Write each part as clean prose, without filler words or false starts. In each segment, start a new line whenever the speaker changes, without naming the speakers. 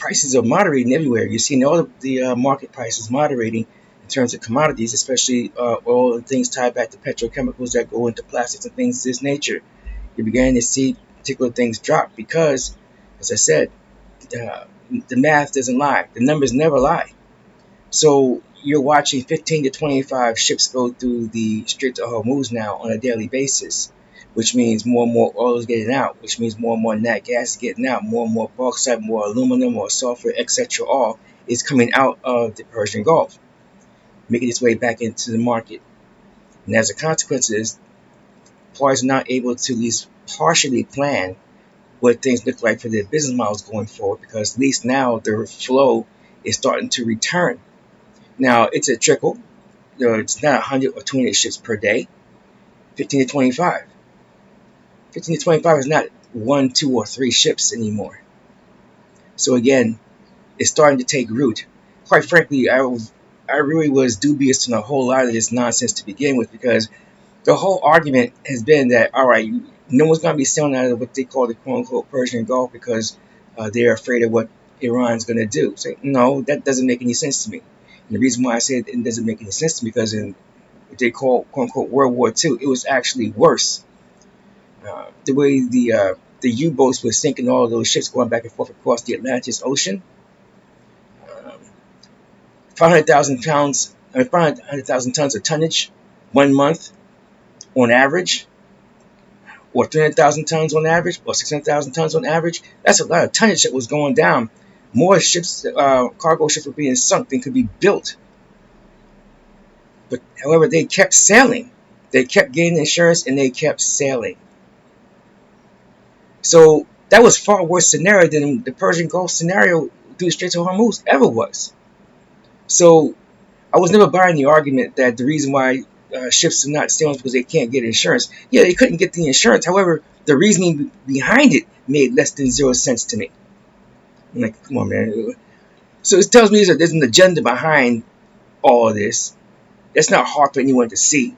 prices are moderating everywhere. You're seeing all the market prices moderating in terms of commodities, especially oil and things tied back to petrochemicals that go into plastics and things of this nature. You're beginning to see particular things drop because, as I said, the math doesn't lie. The numbers never lie. So you're watching 15 to 25 ships go through the Strait of Hormuz now on a daily basis, which means more and more oil is getting out, which means more and more nat gas is getting out, more and more bauxite, more aluminum, more sulfur, etc. All is coming out of the Persian Gulf, making its way back into the market. And as a consequence of this, parties are not able to at least partially plan what things look like for their business models going forward, because at least now their flow is starting to return. Now, it's a trickle. It's not 100 or 200 ships per day, 15 to 25. 15 to 25 is not 1, 2, or 3 ships anymore. So again, it's starting to take root. Quite frankly, I really was dubious on a whole lot of this nonsense to begin with, because the whole argument has been that, all right, no one's going to be selling out of what they call the quote-unquote Persian Gulf because they're afraid of what Iran's going to do. So, no, that doesn't make any sense to me. And the reason why I say it doesn't make any sense to me, because in what they call quote-unquote World War II, it was actually worse. The way the U-boats were sinking all of those ships going back and forth across the Atlantis Ocean. 500,000 tons of tonnage 1 month on average, or 300,000 tons on average, or 600,000 tons on average. That's a lot of tonnage that was going down. More ships, cargo ships were being sunk than could be built. But however, they kept sailing. They kept getting insurance and they kept sailing. So that was far worse scenario than the Persian Gulf scenario through the Straits of Hormuz ever was. So I was never buying the argument that the reason why ships are not sailing is because they can't get insurance. Yeah, they couldn't get the insurance. However, the reasoning behind it made less than 0 sense to me. I'm like, come on, man. So it tells me that there's an agenda behind all of this. That's not hard for anyone to see.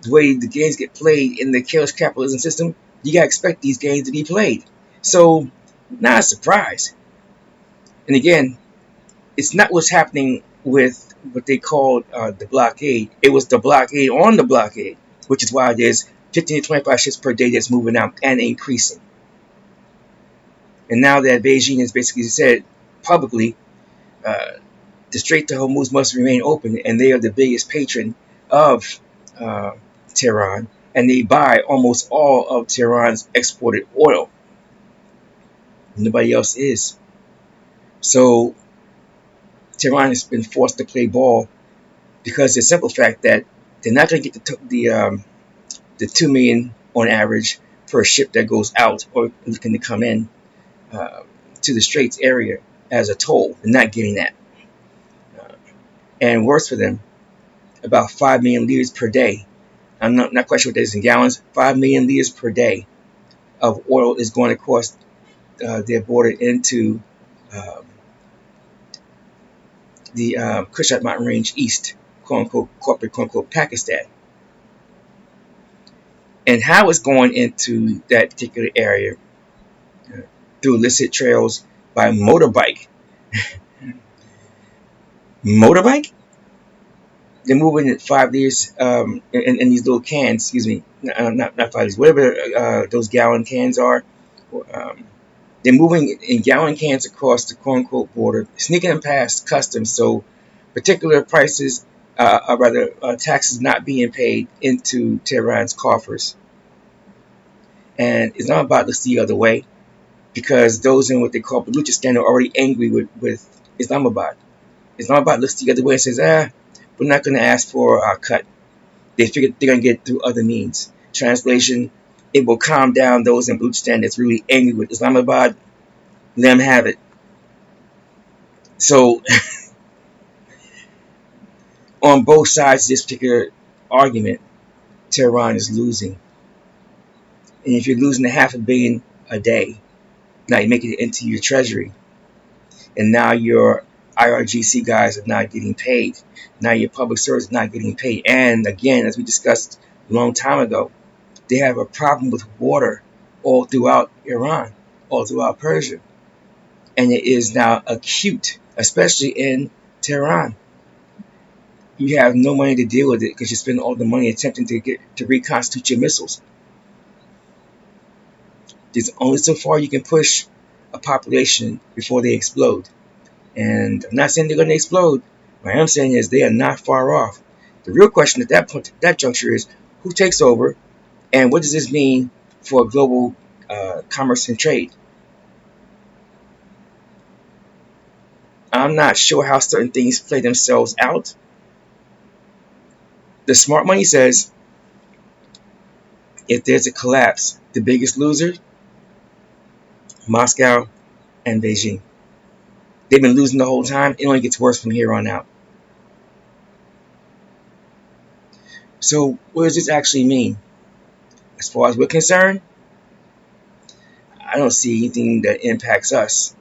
The way the games get played in the chaos capitalism system, you gotta expect these games to be played. So, not a surprise. And again, it's not what's happening with what they called the blockade. It was the blockade on the blockade, which is why there's 15 to 25 ships per day that's moving out and increasing. And now that Beijing has basically said publicly, the Strait of Hormuz must remain open, and they are the biggest patron of Tehran, and they buy almost all of Tehran's exported oil. Nobody else is. So Tehran has been forced to play ball because of the simple fact that they're not going to get the $2 million on average per ship that goes out or looking to come in to the Straits area as a toll. They're not getting that. And worse for them, about 5 million liters per day. I'm not quite sure what that is in gallons. 5 million liters per day of oil is going across their border into the Cushite Mountain Range East, quote-unquote, corporate, quote-unquote, Pakistan. And how it's going into that particular area through illicit trails by motorbike. Motorbike? They're moving at 5 liters in these little cans, excuse me, not 5 liters, whatever those gallon cans are. They're moving in gallon cans across the quote-unquote border, sneaking them past customs, so particular prices, taxes not being paid into Tehran's coffers. And Islamabad looks the other way, because those in what they call Baluchistan are already angry with Islamabad. Islamabad looks the other way and says, we're not going to ask for our cut. They figure they're going to get it through other means. Translation, it will calm down those in Baluchistan that's really angry with Islamabad. Let them have it. So, on both sides of this particular argument, Tehran is losing. And if you're losing $500 million a day, now you make it into your treasury. And now your IRGC guys are not getting paid. Now your public service is not getting paid. And again, as we discussed a long time ago, they have a problem with water all throughout Iran, all throughout Persia. and it is now acute, especially in Tehran. You have no money to deal with it because you spend all the money attempting to reconstitute your missiles. There's only so far you can push a population before they explode. And I'm not saying they're going to explode. What I am saying is they are not far off. The real question at that point, that juncture, is who takes over, and what does this mean for global commerce and trade? I'm not sure how certain things play themselves out. The smart money says if there's a collapse, the biggest loser, Moscow and Beijing. They've been losing the whole time. It only gets worse from here on out. So what does this actually mean? As far as we're concerned, I don't see anything that impacts us,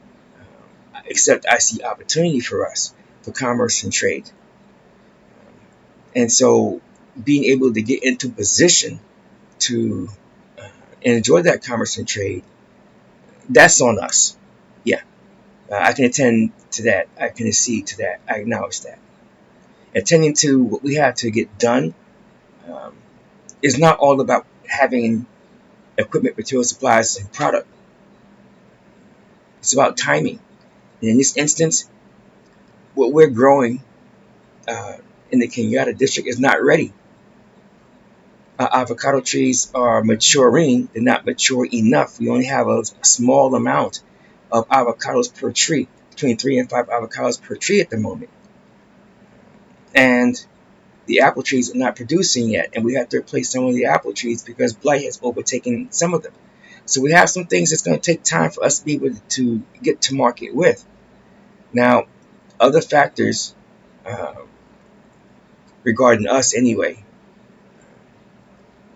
except I see opportunity for us for commerce and trade. And so being able to get into position to enjoy that commerce and trade, that's on us. Yeah, I can attend to that. I can accede to that. I acknowledge that. Attending to what we have to get done is not all about having equipment, material, supplies, and product. It's about timing. And in this instance, what we're growing in the Kenyatta district is not ready. Avocado trees are maturing. They're not mature enough. We only have a small amount of avocados per tree, between 3 and 5 avocados per tree at the moment. And the apple trees are not producing yet, and we have to replace some of the apple trees because blight has overtaken some of them. So we have some things that's going to take time for us to be able to get to market with. Now, other factors regarding us anyway,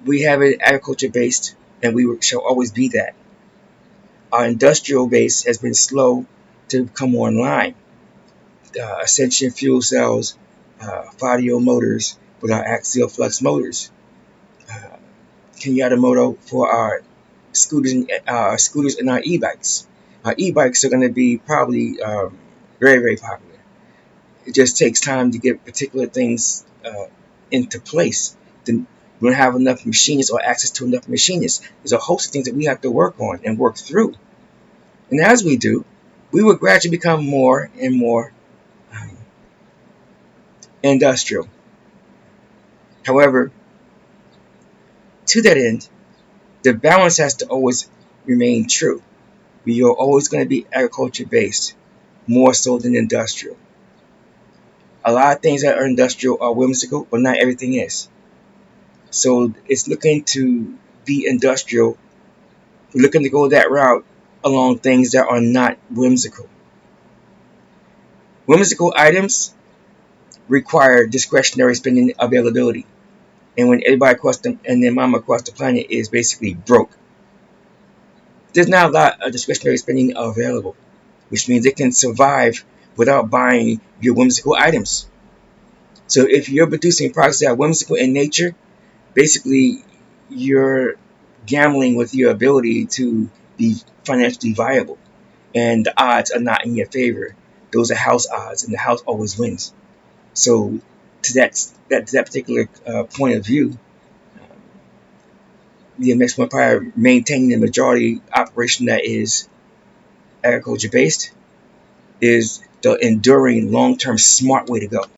we have it agriculture based, and we shall always be that. Our industrial base has been slow to come online. Ascension fuel cells, Fadio motors with our axial flux motors, Kenyatta Moto for our scooters and our e-bikes. Our e-bikes are going to be probably very, very popular. It just takes time to get particular things into place. We don't have enough machinists or access to enough machinists. There's a host of things that we have to work on and work through. And as we do, we will gradually become more and more industrial. However, to that end, the balance has to always remain true. We are always going to be agriculture based, more so than industrial. A lot of things that are industrial are whimsical, but not everything is. So it's looking to be industrial. We're looking to go that route along things that are not whimsical. Whimsical items require discretionary spending availability. And when everybody and their mama across the planet is basically broke, there's not a lot of discretionary spending available, which means they can survive without buying your whimsical items. So if you're producing products that are whimsical in nature, basically you're gambling with your ability to be financially viable, and the odds are not in your favor. Those are house odds, and the house always wins. So to that particular point of view, the Amexem-Empire maintaining the majority operation that is agriculture based is the enduring long-term smart way to go.